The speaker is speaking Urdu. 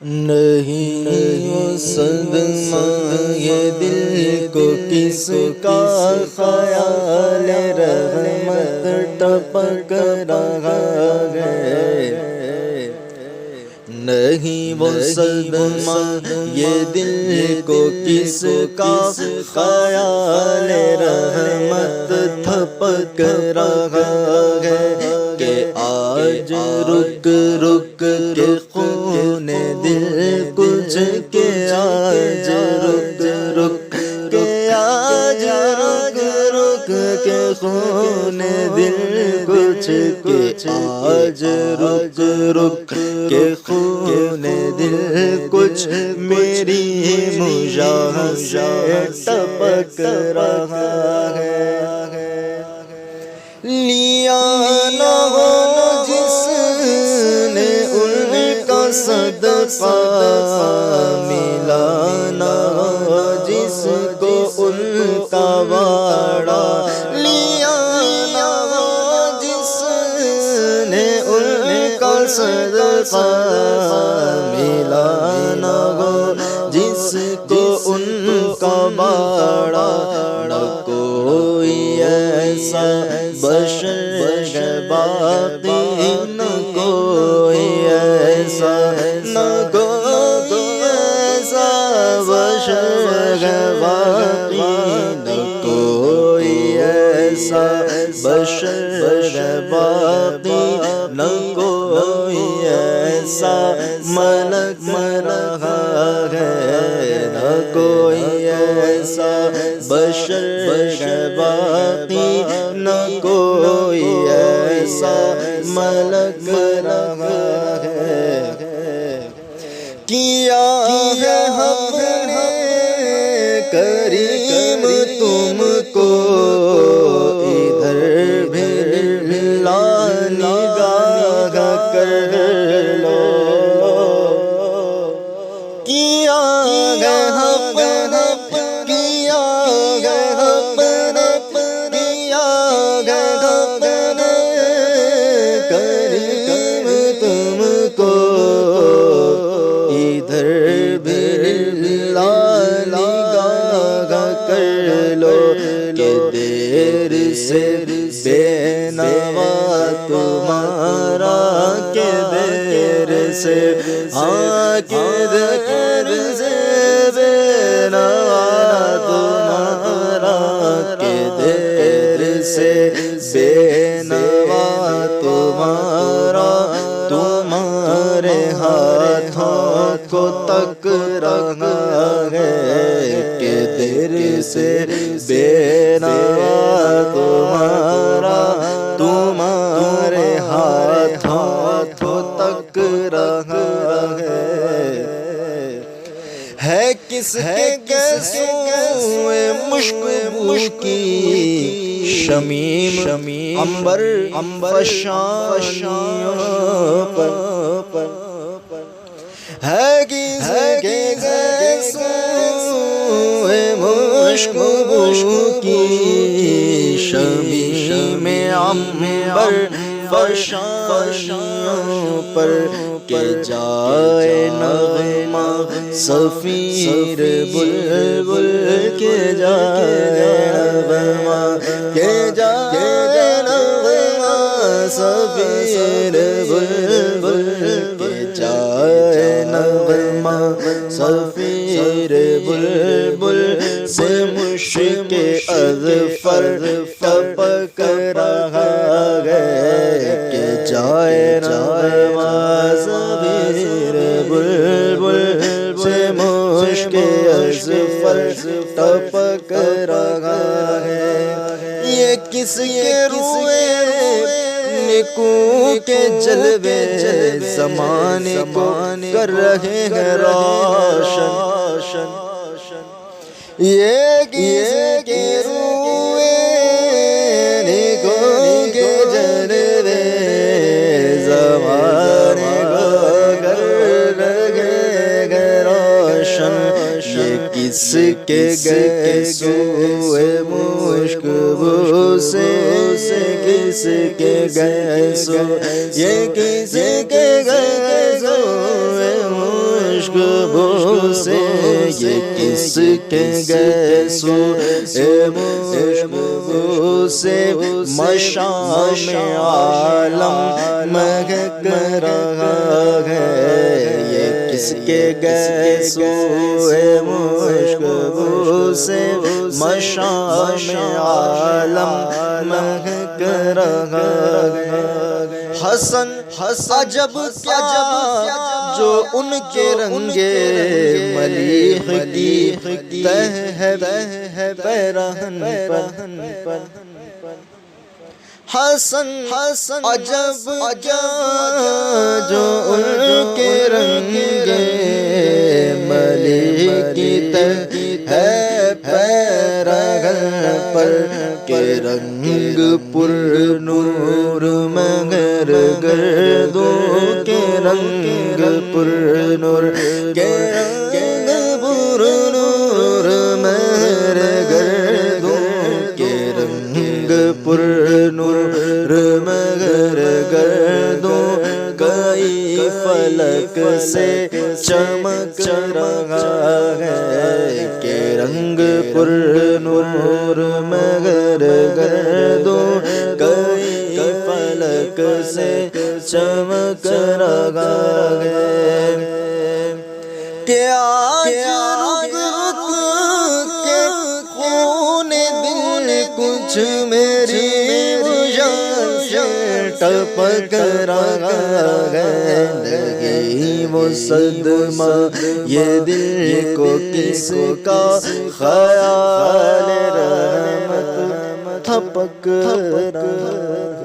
نہیں وہ صدمہ یہ دل کو کس کا خیال رحمت ٹپک رہا ہے، نہیں وہ صدمہ یہ دل کو کس کا خیال رحمت ٹپک رہا ہے کہ آج رک رک کے خون دل کچھ کے آج رک رک کے آج رک رک کے خون دل کچھ کے آج رک رک کے خون دل کچھ میری مجاہ سے ٹپک رہا ہے، لیا نہ ہو جس نے ان کا صدقہ، ملا نہ ہو جس کو ان کا واڑا، لیا نہ ہو جس نے ان کا صدقہ، ملا نہ ہو جس کو ان کا واڑا، نہ کوئی ایسا بشر باقی، نہ کوئی ایسا، نہ کوئی ایسا بشر باقی، نہ کوئی ایسا بشر باقی، نہ کوئی ایسا ملک رہا ہے، نہ کوئی ایسا بشر باقی، نہ کوئی ایسا ملک رہا ہے، کیا ہے حق نے کریم تم کو، ادھر بھی لا نگاہ کر لو، کیا ہے حق کیا ہے حق کیا ہے کریم تم کو، ادھر بھی لا نگاہ کر لو، کہ دیر سے بے نوا تمہارا، کہ دیر سے کہ دیر سے بے نوا تمہارا، کہ دیر سے بے نوا تمہارا، تمہارے ہاتھوں کو تک رہا ہے، کہ دیر سے بے نوا تمہارا، تمہارے ہاتھوں کو تک رہا ہے کس کے گیسوئے مشک کی شمیم عنبر فشانیوں پر، ہے کس کے گیسوئے مشک کی شمیم عنبر فشانیوں پر، کہ جائے نغمہ صفیر بلبل، کے جائے نغمہ، کے جائے نغمہ صفیر بلبل، کے جائے نغمہ صفیر بلبل، سے مشک اظفر ٹپک رہا ہے، کہ جائے نغمہ صفیر بلبل، سے مشک اظفر ٹپک رہا ہے، یہ کس کے روئے نکو کے جلوے زمانے کو کر رہے ہیں روشن، یہ کس کے روئے نکو کے جلوے زمانے کو کر رہے ہیں روشن، یہ کس کے گیسوئے مشک بو سے کس کے گیسو، یہ کس کے گیسوئے مشکبو سے یہ کس کے گئے سوئے مشکبو سے مشام عالم مہک رہا ہے یہ کس کے گئے سوئے مشکبو سے مشام عالم مہک رہا ہے حسن عجب کیا جو ان کے رنگے ملیح کی تہ ہے پیرہن پر حسن عجب کیا جو ان کے رنگے ملیح کی تہ ہے پیرہن پر کہ رنگ پر نور مگر گردوں کے رنگ پر نور کے رنگ پر نور مگر گردوں کے رنگ پر نور مگر گردوں کئی فلک سے چمک رہا ہے کہ رنگ پر نور مگر گردوں کئی فلک سے چمک رہا ہے کہ آج رک رک کے خون دل کچھ میری ٹپک رہا ہے لگی وہ صدمہ یہ دل کو کس کا خیال رحمت تھپک رہا